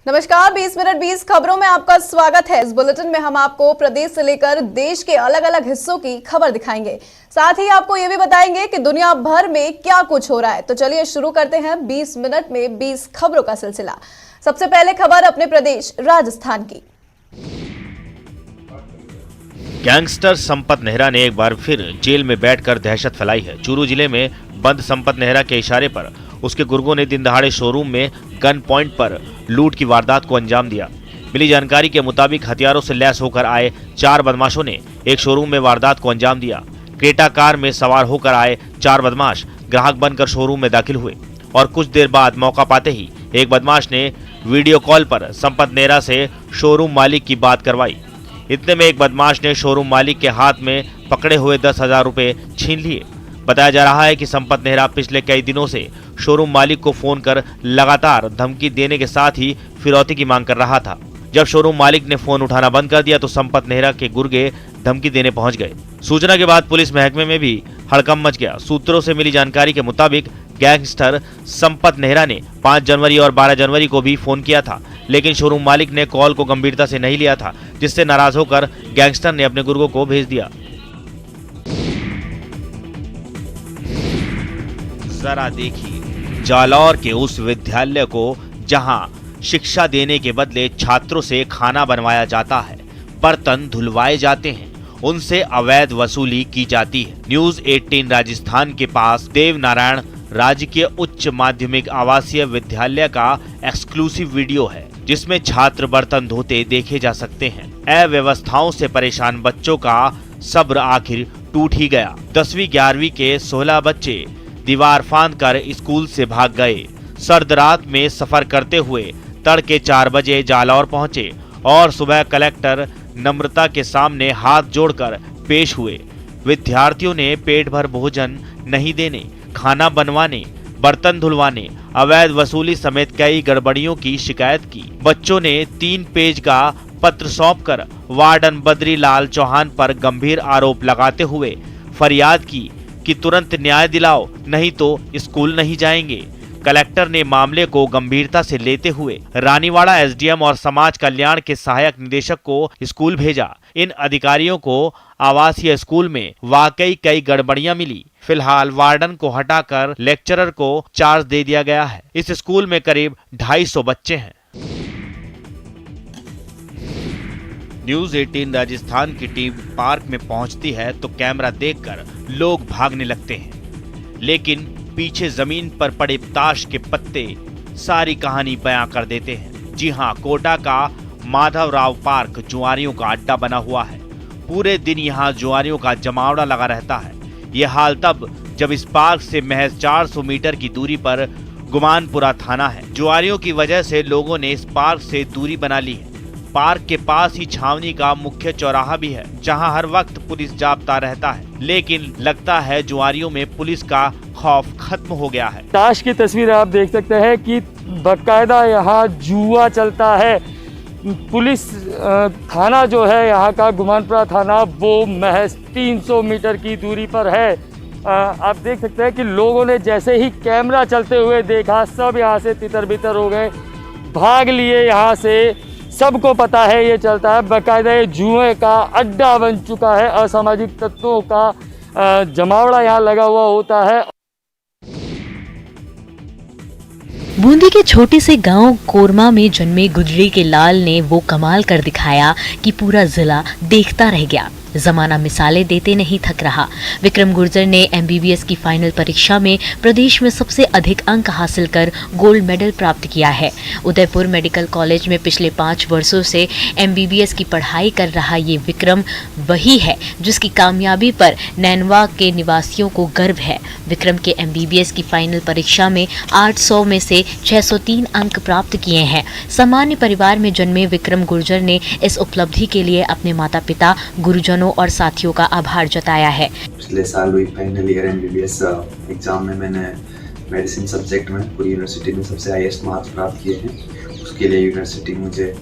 नमस्कार, 20 मिनट 20 खबरों में आपका स्वागत है। इस बुलेटिन में हम आपको प्रदेश से लेकर देश के अलग अलग हिस्सों की खबर दिखाएंगे। साथ ही आपको ये भी बताएंगे कि दुनिया भर में क्या कुछ हो रहा है। तो चलिए शुरू करते हैं 20 मिनट में 20 खबरों का सिलसिला। सबसे पहले खबर अपने प्रदेश राजस्थान की। गैंगस्टर संपत नेहरा ने एक बार फिर जेल में बैठकर दहशत फैलाई है। चूरू जिले में बंद संपत नेहरा के इशारे पर उसके गुर्गों ने दिन दहाड़े शोरूम में गन पॉइंट पर लूट की वारदात को अंजाम दिया। मिली जानकारी के मुताबिक हथियारों से लैस होकर आए 4 बदमाशों ने एक शोरूम में वारदात को अंजाम दिया। क्रेटा कार में सवार होकर आए 4 बदमाश ग्राहक बनकर शोरूम में दाखिल हुए और कुछ देर बाद मौका पाते ही एक बदमाश ने वीडियो कॉल पर संपत नेहरा से शोरूम मालिक की बात करवाई। इतने में एक बदमाश ने शोरूम मालिक के हाथ में पकड़े हुए 10,000 रुपए छीन लिए। बताया जा रहा है कि संपत नेहरा पिछले कई दिनों से शोरूम मालिक को फोन कर लगातार धमकी देने के साथ ही फिरौती की मांग कर रहा था। जब शोरूम मालिक ने फोन उठाना बंद कर दिया तो संपत नेहरा के गुर्गे धमकी देने पहुंच गए। सूचना के बाद पुलिस महकमे में भी हड़कंप मच गया। सूत्रों से मिली जानकारी के मुताबिक गैंगस्टर संपत नेहरा ने 5 जनवरी और 12 जनवरी को भी फोन किया था, लेकिन शोरूम मालिक ने कॉल को गंभीरता से नहीं लिया था, जिससे नाराज होकर गैंगस्टर ने अपने गुर्गों को भेज दिया। जरा देखिए जालौर के उस विद्यालय को जहां शिक्षा देने के बदले छात्रों से खाना बनवाया जाता है, बर्तन धुलवाए जाते हैं, उनसे अवैध वसूली की जाती है। न्यूज 18 राजस्थान के पास देवनारायण राजकीय उच्च माध्यमिक आवासीय विद्यालय का एक्सक्लूसिव वीडियो है, जिसमें छात्र बर्तन धोते देखे जा सकते हैं। अव्यवस्थाओं से परेशान बच्चों का सब्र आखिर टूट ही गया। 10वीं 11वीं के 16 बच्चे दीवार फांद कर स्कूल से भाग गए। सर्द रात में सफर करते हुए तड़के 4 बजे जालौर पहुंचे और सुबह कलेक्टर नम्रता के सामने हाथ जोड़कर पेश हुए। विद्यार्थियों ने पेट भर भोजन नहीं देने, खाना बनवाने, बर्तन धुलवाने, अवैध वसूली समेत कई गड़बड़ियों की शिकायत की। बच्चों ने 3 पेज का पत्र सौंपकर वार्डन बद्रीलाल चौहान पर गंभीर आरोप लगाते हुए फरियाद की कि तुरंत न्याय दिलाओ, नहीं तो स्कूल नहीं जाएंगे। कलेक्टर ने मामले को गंभीरता से लेते हुए रानीवाड़ा एसडीएम और समाज कल्याण के सहायक निदेशक को स्कूल भेजा। इन अधिकारियों को आवासीय स्कूल में वाकई कई गड़बड़ियां मिली। फिलहाल वार्डन को हटाकर लेक्चरर को चार्ज दे दिया गया है। इस स्कूल में करीब 250 बच्चे हैं। न्यूज 18 राजस्थान की टीम पार्क में पहुंचती है तो कैमरा देखकर लोग भागने लगते हैं, लेकिन पीछे जमीन पर पड़े ताश के पत्ते सारी कहानी बयां कर देते हैं। जी हां, कोटा का माधवराव पार्क जुआरियों का अड्डा बना हुआ है। पूरे दिन यहां जुआरियों का जमावड़ा लगा रहता है। ये हाल तब जब इस पार्क से महज 400 मीटर की दूरी पर गुमानपुरा थाना है। जुआरियों की वजह से लोगों ने इस पार्क से दूरी बना ली है। पार्क के पास ही छावनी का मुख्य चौराहा भी है, जहां हर वक्त पुलिस जाब्ता रहता है, लेकिन लगता है जुआरियों में पुलिस का खौफ खत्म हो गया है। ताश की तस्वीर आप देख सकते हैं कि बकायदा यहाँ जुआ चलता है। पुलिस थाना जो है यहाँ का गुमानपुरा थाना, वो महज 300 मीटर की दूरी पर है। आप देख सकते हैं कि लोगों ने जैसे ही कैमरा चलते हुए देखा, सब यहाँ से तितर बितर हो गए, भाग लिए यहाँ से। सबको पता है ये चलता है, बाकायदा ये जुए का अड्डा बन चुका है। असामाजिक तत्वों का जमावड़ा यहाँ लगा हुआ होता है। बूंदी के छोटे से गांव कोरमा में जन्मे गुजरी के लाल ने वो कमाल कर दिखाया कि पूरा जिला देखता रह गया। जमाना मिसालें देते नहीं थक रहा। विक्रम गुर्जर ने एमबीबीएस की फाइनल परीक्षा में प्रदेश में सबसे अधिक अंक हासिल कर गोल्ड मेडल प्राप्त किया है। उदयपुर मेडिकल कॉलेज में पिछले 5 वर्षों से एमबीबीएस की पढ़ाई कर रहा ये विक्रम वही है जिसकी कामयाबी पर नैनवा के निवासियों को गर्व है। विक्रम के एमबीबीएस की फाइनल परीक्षा में 800 में से 603 अंक प्राप्त किए हैं। सामान्य परिवार में जन्मे विक्रम गुर्जर ने इस उपलब्धि के लिए अपने माता पिता, गुरुजनों और साथियों का आभार जताया है। पिछले साल हुई फाइनल ईयर एमबीबीएस एग्जाम में मैंने मेडिसिन सब्जेक्ट में पूरी यूनिवर्सिटी में सबसे हाईएस्ट मार्क्स प्राप्त किए हैं। उसके लिए यूनिवर्सिटी मुझे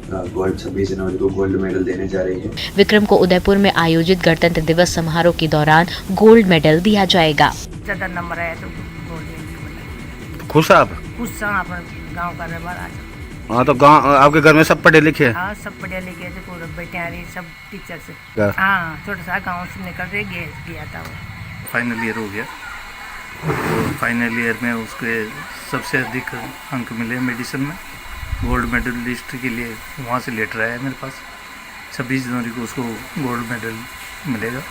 गोल्ड 26 जनवरी को गोल्ड मेडल देने जा रही है। विक्रम को उदयपुर में आयोजित गणतंत्र दिवस समारोह के दौरान गोल्ड मेडल दिया जाएगा। ज्यादा नंबर आया तो गोल्ड खुश आप? खुश अपन गांव का रहवासी हाँ, तो गाँव आपके घर में सब पढ़े लिखे हैं? हाँ, सब पढ़े लिखे थे, पूरे बैठे आ रही सब टीचर से। क्या? हाँ, छोटा सा गांव से निकल रहे गया था वो। फाइनल ईयर हो गया और फाइनल ईयर में उसके सबसे अधिक अंक मिले मेडिसिन में। गोल्ड मेडलिस्ट के लिए वहाँ से लेटर आया मेरे पास। 26 जनवरी को उसको गोल्ड मेडल मिलेगा।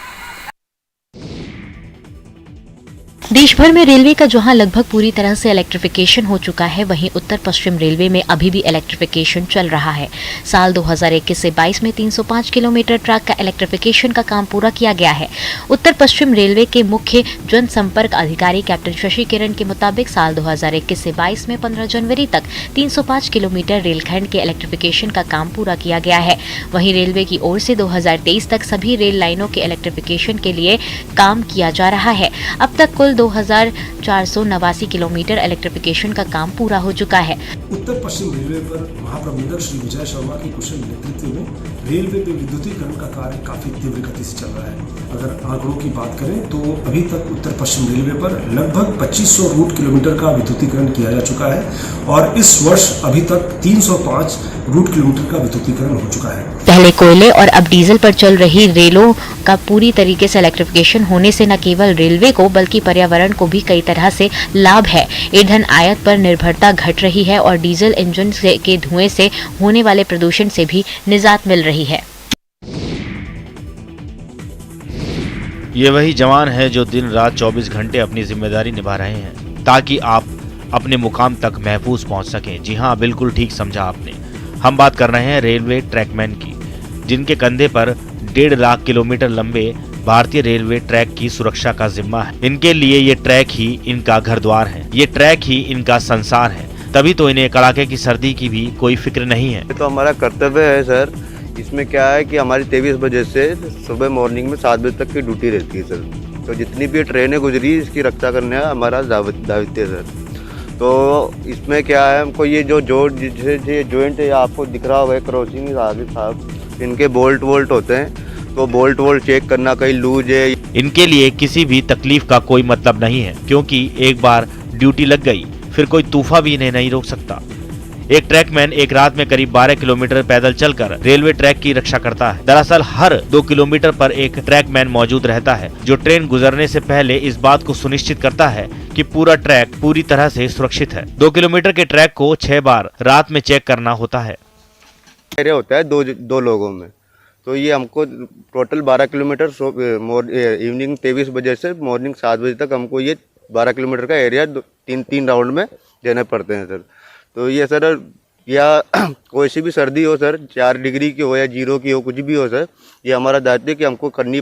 देश भर में रेलवे का जहां लगभग पूरी तरह से इलेक्ट्रिफिकेशन हो चुका है, वहीं उत्तर पश्चिम रेलवे में अभी भी इलेक्ट्रिफिकेशन चल रहा है। साल 2021 से 22 में 305 किलोमीटर ट्रैक का इलेक्ट्रिफिकेशन का काम पूरा किया गया है। उत्तर पश्चिम रेलवे के मुख्य जनसंपर्क अधिकारी कैप्टन शशि किरण के मुताबिक साल 2021 से 22 में 15 जनवरी तक 305 किलोमीटर रेलखंड के इलेक्ट्रिफिकेशन का काम पूरा किया गया है। वहीं रेलवे की ओर से 2023 तक सभी रेल लाइनों के इलेक्ट्रिफिकेशन के लिए काम किया जा रहा है। अब तक कुल 2489 किलोमीटर इलेक्ट्रिफिकेशन का काम पूरा हो चुका है। उत्तर पश्चिम रेलवे पर महाप्रबंधक श्री विजय शर्मा के कुशल नेतृत्व में रेलवे पे विद्युतीकरण का कार्य काफी तीव्र गति से चल रहा है। अगर आंकड़ों की बात करें तो अभी तक उत्तर पश्चिम रेलवे पर लगभग 2500 रूट किलोमीटर का विद्युतीकरण किया जा चुका है और इस वर्ष अभी तक 305 रूट किलोमीटर का विद्युतीकरण हो चुका है। पहले कोयले और अब डीजल पर चल रही रेलों का पूरी तरीके से इलेक्ट्रिफिकेशन होने से न केवल रेलवे को बल्कि पर्यावरण को भी कई तरह से लाभ है। ईंधन आयात पर निर्भरता घट रही है और डीजल इंजन के धुएं से होने वाले प्रदूषण से भी निजात मिल रही है। ये वही जवान है जो दिन रात 24 घंटे अपनी जिम्मेदारी निभा रहे हैं ताकि आप अपने मुकाम तक महफूज पहुंच सकें। जी हाँ, बिल्कुल ठीक समझा आपने। हम बात कर रहे हैं रेलवे ट्रैकमैन की, जिनके कंधे पर 1.5 लाख किलोमीटर लंबे भारतीय रेलवे ट्रैक की सुरक्षा का जिम्मा है। इनके लिए ये ट्रैक ही इनका घर द्वार है, ये ट्रैक ही इनका संसार है। तभी तो इन्हें कड़ाके की सर्दी की भी कोई फिक्र नहीं है। तो हमारा कर्तव्य है सर। इसमें क्या है कि हमारी 23 बजे से सुबह मॉर्निंग में 7 बजे तक की ड्यूटी रहती है सर। तो जितनी भी ट्रेनें गुजरी इसकी रक्षा करने का हमारा दायित्व है सर। तो इसमें क्या है, हमको ये जो जॉइंट आपको दिख रहा होगा क्रॉसिंग आगे साहब, इनके बोल्ट होते हैं, तो बोल्ट चेक करना कहीं लूज है। इनके लिए किसी भी तकलीफ का कोई मतलब नहीं है, क्योंकि एक बार ड्यूटी लग गई फिर कोई तूफान भी इन्हें नहीं रोक सकता। एक ट्रैकमैन एक रात में करीब 12 किलोमीटर पैदल चलकर रेलवे ट्रैक की रक्षा करता है। दरअसल हर 2 किलोमीटर पर एक ट्रैकमैन मौजूद रहता है, जो ट्रेन गुजरने से पहले इस बात को सुनिश्चित करता है कि पूरा ट्रैक पूरी तरह से सुरक्षित है। 2 किलोमीटर के ट्रैक को 6 बार रात में चेक करना होता है। एरिया होता है दो लोगों में, तो ये हमको टोटल 12 किलोमीटर इवनिंग 23 बजे से मॉर्निंग 7 बजे तक हमको ये 12 किलोमीटर का एरिया तीन राउंड में देने पड़ते हैं सर। तो ये सर, या कोई सी भी सर्दी हो सर, 4 डिग्री की हो या 0 की हो, कुछ भी हो सर, ये हमारा दायित्व है कि हमको करनी।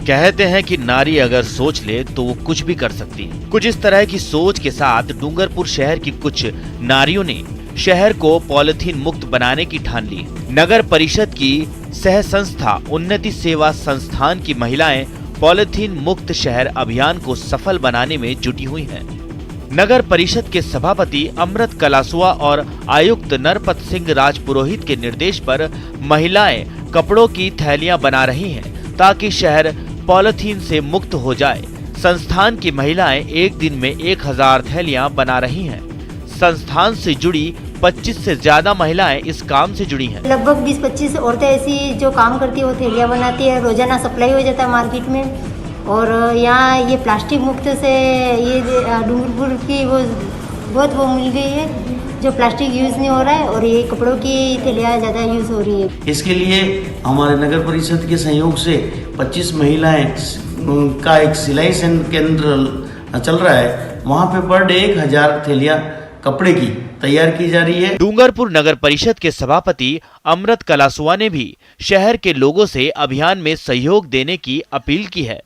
कहते हैं कि नारी अगर सोच ले तो वो कुछ भी कर सकती है। कुछ इस तरह की सोच के साथ डूंगरपुर शहर की कुछ नारियों ने शहर को पॉलिथीन मुक्त बनाने की ठान ली। नगर परिषद की सह संस्था उन्नति सेवा संस्थान की महिलाएं पॉलिथीन मुक्त शहर अभियान को सफल बनाने में जुटी हुई हैं। नगर परिषद के सभापति अमृत कलासुआ और आयुक्त नरपत सिंह राजपुरोहित के निर्देश पर महिलाएं कपड़ों की थैलियां बना रही हैं ताकि शहर पॉलिथीन से मुक्त हो जाए। संस्थान की महिलाएं एक दिन में 1000 थैलियां बना रही हैं। संस्थान से जुड़ी 25 से ज्यादा महिलाएं इस काम से जुड़ी हैं। लगभग 20-25 औरतें ऐसी जो काम करती है, वो थैलियाँ बनाती है, रोजाना सप्लाई हो जाता है मार्केट में। और यहाँ ये प्लास्टिक मुक्त से ये डूंगरपुर की बहुत मिल गई है, जो प्लास्टिक यूज़ नहीं हो रहा है और ये कपड़ों की थैलियाँ ज़्यादा यूज़ हो रही है। इसके लिए हमारे नगर परिषद के सहयोग से 25 महिलाएं का एक सिलाई केंद्र चल रहा है। वहाँ पे पर डे 1000 थैलियाँ कपड़े की तैयार की जा रही है। डूंगरपुर नगर परिषद के सभापति अमृत कलासुआ ने भी शहर के लोगों से अभियान में सहयोग देने की अपील की है।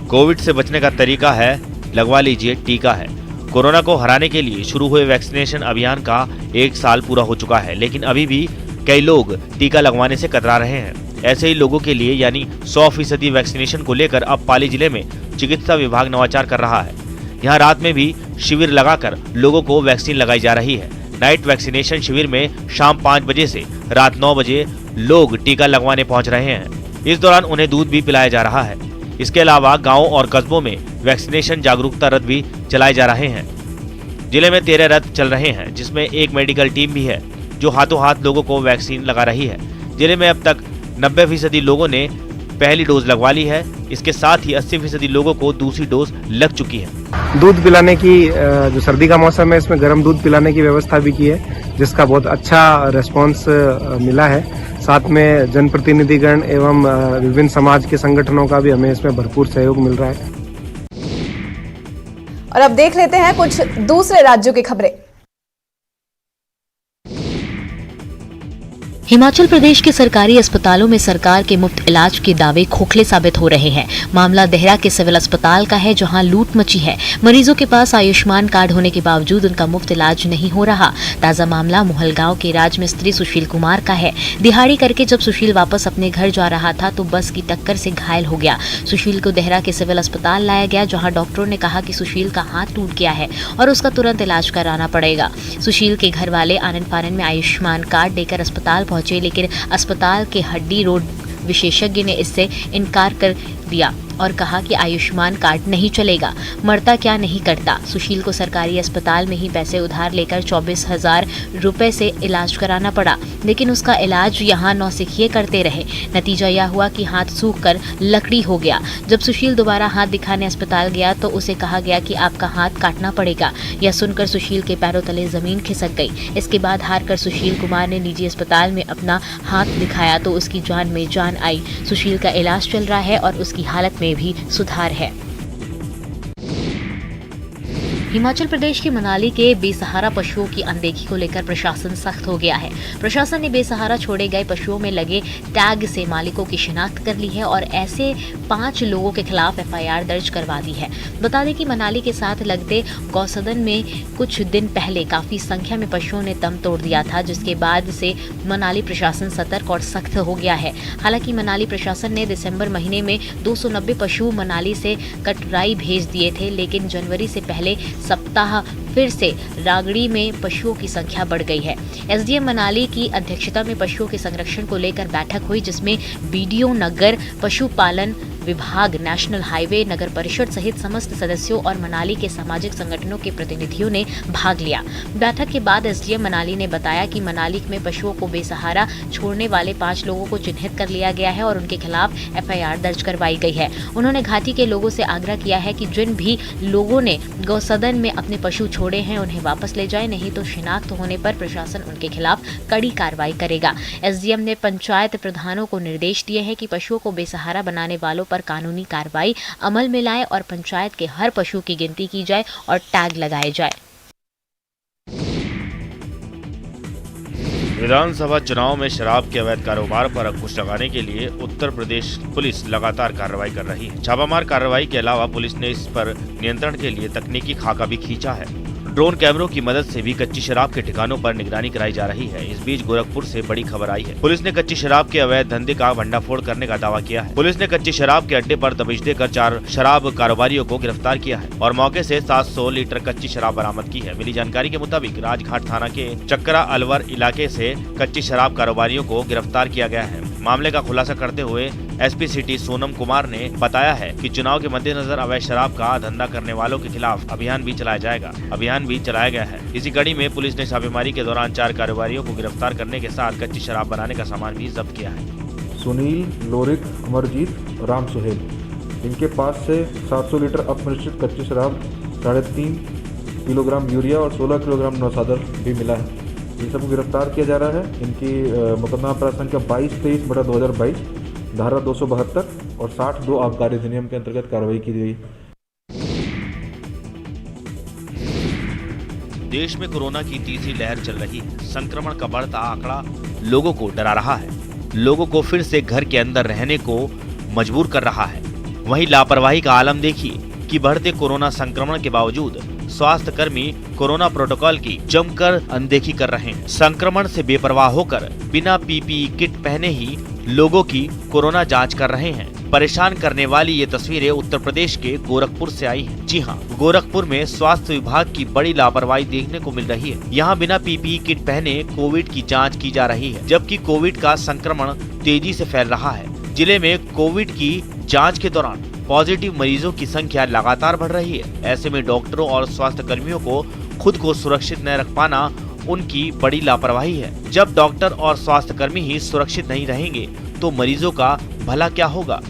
कोविड से बचने का तरीका है लगवा लीजिए टीका है। कोरोना को हराने के लिए शुरू हुए वैक्सीनेशन अभियान का 1 साल पूरा हो चुका है, लेकिन अभी भी कई लोग टीका लगवाने से कतरा रहे हैं। ऐसे ही लोगों के लिए यानी 100% वैक्सीनेशन को लेकर अब पाली जिले में चिकित्सा विभाग नवाचार कर रहा है। यहाँ रात में भी शिविर लगाकर लोगों को वैक्सीन लगाई जा रही है। नाइट वैक्सीनेशन शिविर में शाम 5 बजे से रात 9 बजे लोग टीका लगवाने पहुंच रहे हैं। इस दौरान उन्हें दूध भी पिलाया जा रहा है। इसके अलावा गाँव और कस्बों में वैक्सीनेशन जागरूकता रथ भी चलाए जा रहे हैं। जिले में 13 रथ चल रहे हैं, जिसमें एक मेडिकल टीम भी है जो हाथों हाथ लोगों को वैक्सीन लगा रही है। जिले में अब तक 90% लोगों ने पहली डोज लगवा ली है। इसके साथ ही 80% लोगों को दूसरी डोज लग चुकी है। दूध पिलाने की जो सर्दी का मौसम है इसमें गर्म दूध पिलाने की व्यवस्था भी की है, जिसका बहुत अच्छा रिस्पांस मिला है। साथ में जनप्रतिनिधिगण एवं विभिन्न समाज के संगठनों का भी हमें इसमें भरपूर सहयोग मिल रहा है। और अब देख लेते हैं कुछ दूसरे राज्यों की खबरें। हिमाचल प्रदेश के सरकारी अस्पतालों में सरकार के मुफ्त इलाज के दावे खोखले साबित हो रहे हैं। मामला देहरा के सिविल अस्पताल का है, जहां लूट मची है। मरीजों के पास आयुष्मान कार्ड होने के बावजूद उनका मुफ्त इलाज नहीं हो रहा। ताजा मामला मोहलगांव के राजमिस्त्री सुशील कुमार का है। दिहाड़ी करके जब सुशील वापस अपने घर जा रहा था तो बस की टक्कर से घायल हो गया। सुशील को देहरा के सिविल अस्पताल लाया गया, जहाँ डॉक्टरों ने कहा कि सुशील का हाथ टूट गया है और उसका तुरंत इलाज कराना पड़ेगा। सुशील के घर वाले आनन फानन में आयुष्मान कार्ड देकर अस्पताल पहुंचे, लेकिन अस्पताल के हड्डी रोग विशेषज्ञ ने इससे इनकार कर दिया और कहा कि आयुष्मान कार्ड नहीं चलेगा। मरता क्या नहीं करता। सुशील को सरकारी अस्पताल में ही पैसे उधार लेकर 24,000 रुपए से इलाज कराना पड़ा, लेकिन उसका इलाज यहाँ नौसिखिए करते रहे। नतीजा यह हुआ कि हाथ सूख कर लकड़ी हो गया। जब सुशील दोबारा हाथ दिखाने अस्पताल गया तो उसे कहा गया कि आपका हाथ काटना पड़ेगा। यह सुनकर सुशील के पैरों तले जमीन खिसक गई। इसके बाद हार कर सुशील कुमार ने निजी अस्पताल में अपना हाथ दिखाया तो उसकी जान में जान आई। सुशील का इलाज चल रहा है और उसकी हालत में भी सुधार है। हिमाचल प्रदेश के मनाली के बेसहारा पशुओं की अनदेखी को लेकर प्रशासन सख्त हो गया है। प्रशासन ने बेसहारा छोड़े गए पशुओं में लगे टैग से मालिकों की शिनाख्त कर ली है और ऐसे 5 लोगों के खिलाफ FIR दर्ज करवा दी है। बता दें कि मनाली के साथ लगते गौसदन में कुछ दिन पहले काफी संख्या में पशुओं ने दम तोड़ दिया था, जिसके बाद से मनाली प्रशासन सतर्क और सख्त हो गया है। हालांकि मनाली प्रशासन ने दिसंबर महीने में 290 पशु मनाली से कटराई भेज दिए थे, लेकिन जनवरी से पहले सप्ताह फिर से रागड़ी में पशुओं की संख्या बढ़ गई है। SDM मनाली की अध्यक्षता में पशुओं के संरक्षण को लेकर बैठक हुई, जिसमें BDO नगर, पशुपालन विभाग, नेशनल हाईवे, नगर परिषद सहित समस्त सदस्यों और मनाली के सामाजिक संगठनों के प्रतिनिधियों ने भाग लिया। बैठक के बाद SDM मनाली ने बताया कि मनाली में पशुओं को बेसहारा छोड़ने वाले 5 लोगों को चिन्हित कर लिया गया है और उनके खिलाफ FIR दर्ज करवाई गई है। उन्होंने घाटी के लोगों से आग्रह किया है कि जिन भी लोगों ने गौसदन में अपने पशु छोड़े हैं उन्हें वापस ले जाए, नहीं तो शिनाख्त होने पर प्रशासन उनके खिलाफ कड़ी कार्रवाई करेगा। SDM ने पंचायत प्रधानों को निर्देश दिए हैं कि पशुओं को बेसहारा बनाने वालों पर कानूनी कार्रवाई अमल में लाए और पंचायत के हर पशु की गिनती की जाए और टैग लगाए जाए। विधानसभा चुनाव में शराब के अवैध कारोबार पर अंकुश लगाने के लिए उत्तर प्रदेश पुलिस लगातार कार्रवाई कर रही है। छापामार कार्रवाई के अलावा पुलिस ने इस पर नियंत्रण के लिए तकनीकी खाका भी खींचा है। ड्रोन कैमरों की मदद से भी कच्ची शराब के ठिकानों पर निगरानी कराई जा रही है। इस बीच गोरखपुर से बड़ी खबर आई है। पुलिस ने कच्ची शराब के अवैध धंधे का भंडाफोड़ करने का दावा किया है। पुलिस ने कच्ची शराब के अड्डे पर दबिश देकर 4 शराब कारोबारियों को गिरफ्तार किया है और मौके से 700 लीटर कच्ची शराब बरामद की है। मिली जानकारी के मुताबिक राजघाट थाना के चक्रा अलवर इलाके से कच्ची शराब कारोबारियों को गिरफ्तार किया गया है। मामले का खुलासा करते हुए SP सिटी सोनम कुमार ने बताया है कि चुनाव के मद्देनजर अवैध शराब का धंधा करने वालों के खिलाफ अभियान भी चलाया गया है। इसी कड़ी में पुलिस ने छापेमारी के दौरान 4 कारोबारियों को गिरफ्तार करने के साथ कच्ची शराब बनाने का सामान भी जब्त किया है। सुनील, लोरिक, अमरजीत, राम सुहेल, इनके पास से 700 लीटर अपमिश्रित कच्ची शराब, 3.5 किलोग्राम यूरिया और 16 किलोग्राम नौसादर भी मिला है। इन सबको गिरफ्तार किया जा रहा है। इनकी मुकदमा अपराध संख्या 22-23/2022, धारा 272 और 60(2) आबकारी अधिनियम के अंतर्गत कार्रवाई की गई। देश में कोरोना की तीसरी लहर चल रही है। संक्रमण का बढ़ता आंकड़ा लोगों को डरा रहा है, लोगों को फिर से घर के अंदर रहने को मजबूर कर रहा है। वहीं लापरवाही का आलम देखिए कि बढ़ते कोरोना संक्रमण के बावजूद स्वास्थ्य कर्मी कोरोना प्रोटोकॉल की जमकर अनदेखी कर रहे हैं। संक्रमण से बेपरवाह होकर बिना PPE किट पहने ही लोगों की कोरोना जांच कर रहे हैं। परेशान करने वाली ये तस्वीरें उत्तर प्रदेश के गोरखपुर से आई हैं। जी हां, गोरखपुर में स्वास्थ्य विभाग की बड़ी लापरवाही देखने को मिल रही है। यहां बिना PPE किट पहने कोविड की जांच की जा रही है, जबकि कोविड का संक्रमण तेजी से फैल रहा है। जिले में कोविड की जांच के दौरान पॉजिटिव मरीजों की संख्या लगातार बढ़ रही है। ऐसे में डॉक्टरों और स्वास्थ्य कर्मियों को खुद को सुरक्षित न रख पाना उनकी बड़ी लापरवाही है। जब डॉक्टर और स्वास्थ्य कर्मी ही सुरक्षित नहीं रहेंगे तो मरीजों का भला क्या होगा।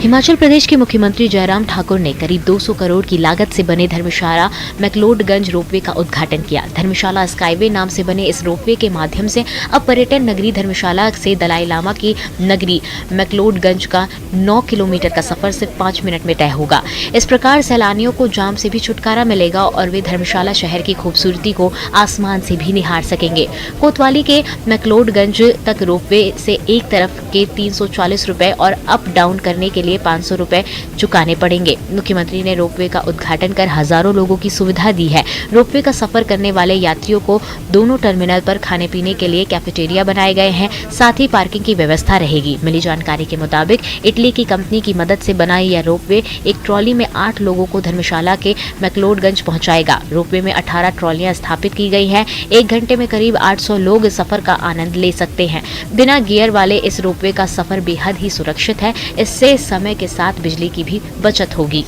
हिमाचल प्रदेश के मुख्यमंत्री जयराम ठाकुर ने करीब 200 करोड़ की लागत से बने धर्मशाला मैक्लोडगंज रोपवे का उद्घाटन किया। धर्मशाला स्काईवे नाम से बने इस रोपवे के माध्यम से अब पर्यटन नगरी धर्मशाला से दलाई लामा की नगरी मैक्लोडगंज का 9 किलोमीटर का सफर सिर्फ 5 मिनट में तय होगा। इस प्रकार सैलानियों को जाम से भी छुटकारा मिलेगा और वे धर्मशाला शहर की खूबसूरती को आसमान से भी निहार सकेंगे। कोतवाली के मैक्लोडगंज तक रोपवे से एक तरफ के 340 रुपए और अप डाउन करने के लिए 500 रुपए चुकाने पड़ेंगे। मुख्यमंत्री ने रोपवे का उद्घाटन कर हजारों लोगों की सुविधा दी है। रोपवे का सफर करने वाले यात्रियों को दोनों टर्मिनल पर खाने पीने के लिए कैफेटेरिया बनाए गए हैं, साथ ही पार्किंग की व्यवस्था रहेगी। मिली जानकारी के मुताबिक इटली की कंपनी की मदद से बनाई यह रोपवे एक ट्रॉली में 8 लोगों को धर्मशाला के मैक्लोडगंज पहुंचाएगा। रोपवे में 18 ट्रॉलियां स्थापित की गई हैं। 1 घंटे में करीब 800 लोग सफर का आनंद ले सकते हैं। बिना गियर वाले इस रोपवे का सफर बेहद ही सुरक्षित है। इससे समय के साथ बिजली की भी बचत होगी।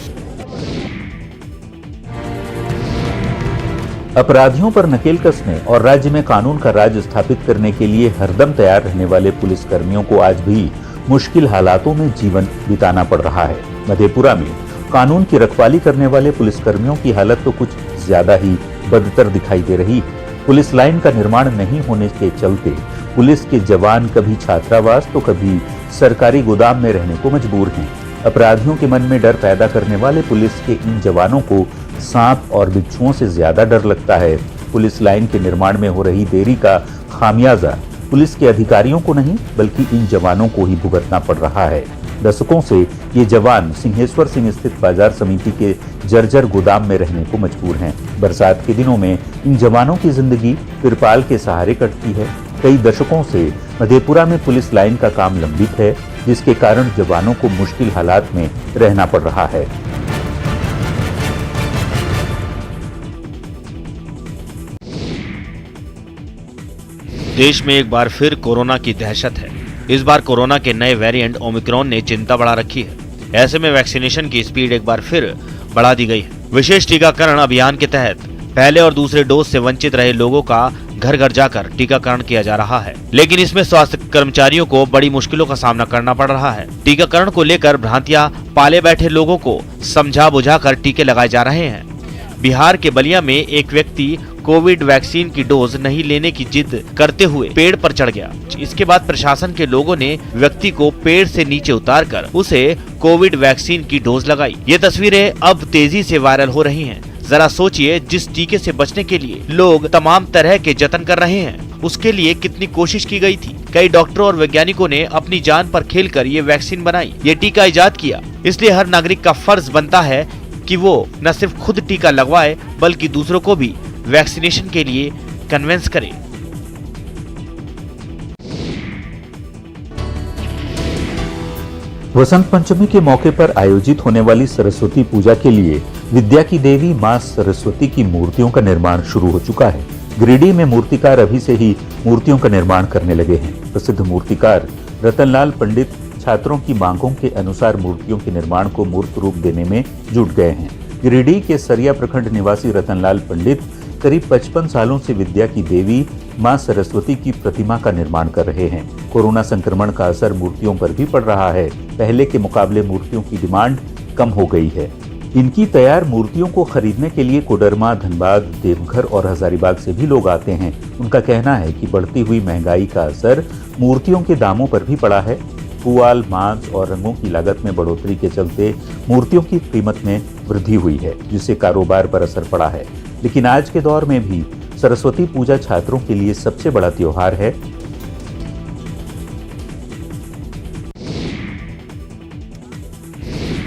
अपराधियों पर नकेल कसने और राज्य में कानून का राज स्थापित करने के लिए हरदम तैयार रहने वाले पुलिस कर्मियों को आज भी मुश्किल हालातों में जीवन बिताना पड़ रहा है। मधेपुरा में कानून की रखवाली करने वाले पुलिस कर्मियों की हालत तो कुछ ज्यादा ही बदतर दिखाई दे रही है। पुलिस लाइन का निर्माण नहीं होने के चलते पुलिस के जवान कभी छात्रावास तो कभी सरकारी गोदाम में रहने को मजबूर हैं। अपराधियों के मन में डर पैदा करने वाले पुलिस के इन जवानों को सांप और बिच्छुओं से ज्यादा डर लगता है। पुलिस लाइन के निर्माण में हो रही देरी का खामियाजा पुलिस के अधिकारियों को नहीं बल्कि इन जवानों को ही भुगतना पड़ रहा है। दशकों से ये जवान सिंहेश्वर सिंह स्थित बाजार समिति के जर्जर गोदाम में रहने को मजबूर हैं। बरसात के दिनों में इन जवानों की जिंदगी तिरपाल के सहारे कटती है। कई दशकों से मधेपुरा में पुलिस लाइन का काम लंबित है, जिसके कारण जवानों को मुश्किल हालात में रहना पड़ रहा है। देश में एक बार फिर कोरोना की दहशत है। इस बार कोरोना के नए वेरिएंट ओमिक्रॉन ने चिंता बढ़ा रखी है। ऐसे में वैक्सीनेशन की स्पीड एक बार फिर बढ़ा दी गई है। विशेष टीकाकरण अभियान के तहत पहले और दूसरे डोज से वंचित रहे लोगों का घर घर जाकर टीकाकरण किया जा रहा है, लेकिन इसमें स्वास्थ्य कर्मचारियों को बड़ी मुश्किलों का सामना करना पड़ रहा है। टीकाकरण को लेकर भ्रांतियां पाले बैठे लोगों को समझा बुझाकर टीके लगाए जा रहे हैं। बिहार के बलिया में एक व्यक्ति कोविड वैक्सीन की डोज नहीं लेने की जिद करते हुए पेड़ पर चढ़ गया। इसके बाद प्रशासन के लोगों ने व्यक्ति को पेड़ से नीचे उतारकर उसे कोविड वैक्सीन की डोज लगाई। ये तस्वीरें अब तेजी से वायरल हो रही हैं। जरा सोचिए, जिस टीके से बचने के लिए लोग तमाम तरह के जतन कर रहे हैं, उसके लिए कितनी कोशिश की गई थी। कई डॉक्टरों और वैज्ञानिकों ने अपनी जान पर खेलकर ये वैक्सीन बनाई, ये टीका इजाद किया। इसलिए हर नागरिक का फर्ज बनता है कि वो न सिर्फ खुद टीका लगवाए बल्कि दूसरों को भी वैक्सीनेशन के लिए कन्विंस करे। वसंत पंचमी के मौके पर आयोजित होने वाली सरस्वती पूजा के लिए विद्या की देवी मां सरस्वती की मूर्तियों का निर्माण शुरू हो चुका है। गिरिडीह में मूर्तिकार अभी से ही मूर्तियों का निर्माण करने लगे हैं। प्रसिद्ध मूर्तिकार रतनलाल पंडित छात्रों की मांगों के अनुसार मूर्तियों के निर्माण को मूर्त रूप देने में जुट गए हैं। गिरिडीह के सरिया प्रखंड निवासी रतनलाल पंडित करीब 55 सालों से विद्या की देवी मां सरस्वती की प्रतिमा का निर्माण कर रहे हैं। कोरोना संक्रमण का असर मूर्तियों पर भी पड़ रहा है। पहले के मुकाबले मूर्तियों की डिमांड कम हो गई है। इनकी तैयार मूर्तियों को खरीदने के लिए कोडरमा, धनबाद, देवघर और हजारीबाग से भी लोग आते हैं। उनका कहना है कि बढ़ती हुई महंगाई का असर मूर्तियों के दामों पर भी पड़ा है। पुआल, मांस और रंगों की लागत में बढ़ोतरी के चलते मूर्तियों की कीमत में वृद्धि हुई है, जिससे कारोबार पर असर पड़ा है। लेकिन आज के दौर में भी सरस्वती पूजा छात्रों के लिए सबसे बड़ा त्योहार है।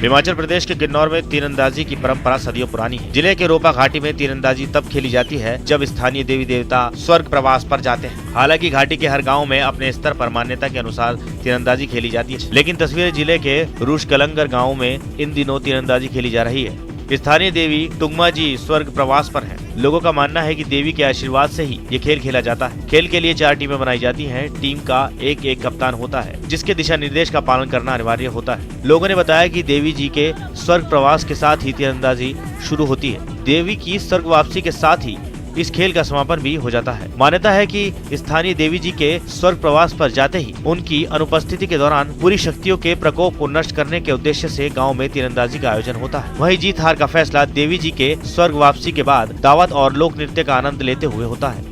हिमाचल प्रदेश के किन्नौर में तीरंदाजी की परंपरा सदियों पुरानी है। जिले के रोपा घाटी में तीरंदाजी तब खेली जाती है जब स्थानीय देवी देवता स्वर्ग प्रवास पर जाते हैं। हालांकि घाटी के हर गांव में अपने स्तर पर मान्यता के अनुसार तीरंदाजी खेली जाती है, लेकिन तस्वीरें जिले के रूशकलंगर गाँव में इन दिनों तीरंदाजी खेली जा रही है। स्थानीय देवी टुंगमा जी स्वर्ग प्रवास पर हैं। लोगों का मानना है कि देवी के आशीर्वाद से ही ये खेल खेला जाता है। खेल के लिए 4 टीमें बनाई जाती हैं। टीम का एक कप्तान होता है जिसके दिशा निर्देश का पालन करना अनिवार्य होता है। लोगों ने बताया कि देवी जी के स्वर्ग प्रवास के साथ ही तीरंदाजी शुरू होती है। देवी की स्वर्ग वापसी के साथ ही इस खेल का समापन भी हो जाता है। मान्यता है कि स्थानीय देवी जी के स्वर्ग प्रवास पर जाते ही उनकी अनुपस्थिति के दौरान बुरी शक्तियों के प्रकोप को नष्ट करने के उद्देश्य से गांव में तीरंदाजी का आयोजन होता है। वहीं जीत हार का फैसला देवी जी के स्वर्ग वापसी के बाद दावत और लोक नृत्य का आनंद लेते हुए होता है।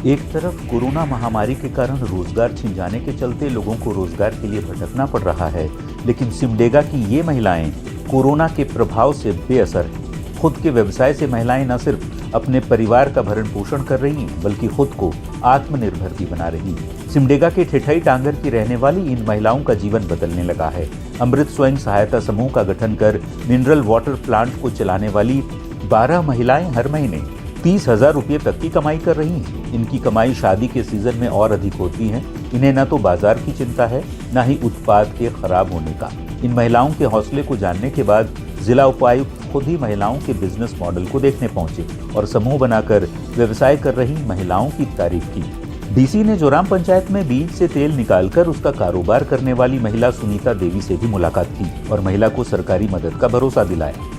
एक तरफ कोरोना महामारी के कारण रोजगार छिन जाने के चलते लोगों को रोजगार के लिए भटकना पड़ रहा है, लेकिन सिमडेगा की ये महिलाएं कोरोना के प्रभाव से बेअसर हैं। खुद के व्यवसाय से महिलाएं न सिर्फ अपने परिवार का भरण पोषण कर रही हैं, बल्कि खुद को आत्मनिर्भर भी बना रही हैं। सिमडेगा के ठेठई टांगर की रहने वाली इन महिलाओं का जीवन बदलने लगा है। अमृत स्वयं सहायता समूह का गठन कर मिनरल वाटर प्लांट को चलाने वाली 12 महिलाएं हर महीने 30,000 रुपये तक की कमाई कर रही हैं। इनकी कमाई शादी के सीजन में और अधिक होती है। इन्हें न तो बाजार की चिंता है, न ही उत्पाद के खराब होने का। इन महिलाओं के हौसले को जानने के बाद जिला उपायुक्त खुद ही महिलाओं के बिजनेस मॉडल को देखने पहुंचे और समूह बनाकर व्यवसाय कर रही महिलाओं की तारीफ की। डीसी ने जोराम पंचायत में बीज से तेल निकालकर उसका कारोबार करने वाली महिला सुनीता देवी से भी मुलाकात की और महिला को सरकारी मदद का भरोसा दिलाया।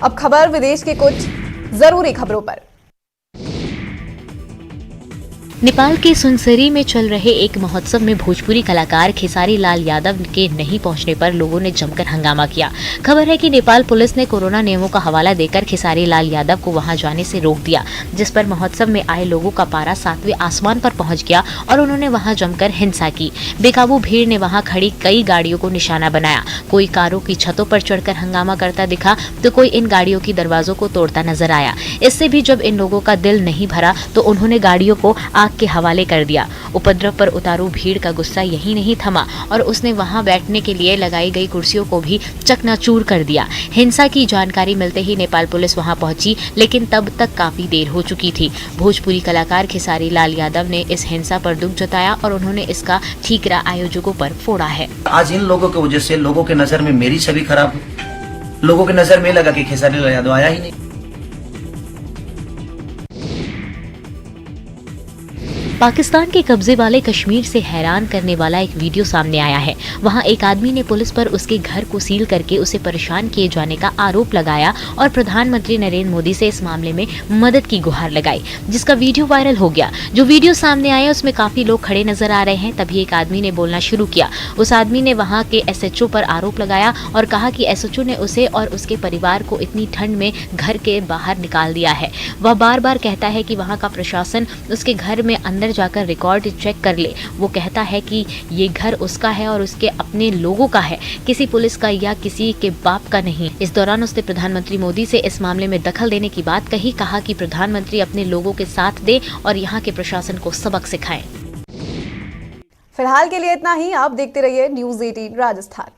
अब खबर विदेश की कुछ जरूरी खबरों पर। नेपाल के सुनसरी में चल रहे एक महोत्सव में भोजपुरी कलाकार खेसारी लाल यादव के नहीं पहुंचने पर लोगों ने जमकर हंगामा किया। खबर है कि नेपाल पुलिस ने कोरोना नियमों का हवाला देकर खेसारी लाल यादव को वहां जाने से रोक दिया, जिस पर महोत्सव में आए लोगों का पारा 7वें आसमान पर पहुंच गया और उन्होंने वहां जमकर हिंसा की। बेकाबू भीड़ ने वहां खड़ी कई गाड़ियों को निशाना बनाया। कोई कारों की छतों पर चढ़कर हंगामा करता दिखा तो कोई इन गाड़ियों की दरवाजों को तोड़ता नजर आया। इससे भी जब इन लोगों का दिल नहीं भरा तो उन्होंने गाड़ियों को के हवाले कर दिया। उपद्रव पर उतारू भीड़ का गुस्सा यही नहीं थमा और उसने वहां बैठने के लिए लगाई गई कुर्सियों को भी चकनाचूर कर दिया। हिंसा की जानकारी मिलते ही नेपाल पुलिस वहां पहुंची, लेकिन तब तक काफी देर हो चुकी थी। भोजपुरी कलाकार खेसारी लाल यादव ने इस हिंसा पर दुख जताया और उन्होंने इसका ठीकरा आयोजकों पर फोड़ा है। आज इन लोगों की वजह से लोगों के नजर में मेरी छवि खराब हुई। लोगों के नजर में लगा कि खेसारी लाल यादव आया ही नहीं। पाकिस्तान के कब्जे वाले कश्मीर से हैरान करने वाला एक वीडियो सामने आया है। वहां एक आदमी ने पुलिस पर उसके घर को सील करके उसे परेशान किए जाने का आरोप लगाया और प्रधानमंत्री नरेंद्र मोदी से इस मामले में मदद की गुहार लगाई, जिसका वीडियो वायरल हो गया। जो वीडियो सामने आया उसमें काफी लोग खड़े नजर आ रहे हैं। तभी एक आदमी ने बोलना शुरू किया। उस आदमी ने वहां के SHO पर आरोप लगाया और कहा कि SHO ने उसे और उसके परिवार को इतनी ठंड में घर के बाहर निकाल दिया है। वह बार बार कहता है कि वहां का प्रशासन उसके घर में अंदर जाकर रिकॉर्ड चेक कर ले। वो कहता है कि ये घर उसका है और उसके अपने लोगों का है, किसी पुलिस का या किसी के बाप का नहीं। इस दौरान उसने प्रधानमंत्री मोदी से इस मामले में दखल देने की बात कही। कहा कि प्रधानमंत्री अपने लोगों के साथ दे और यहाँ के प्रशासन को सबक सिखाएं। फिलहाल के लिए इतना ही। आप देखते रहिए न्यूज़ 18 राजस्थान।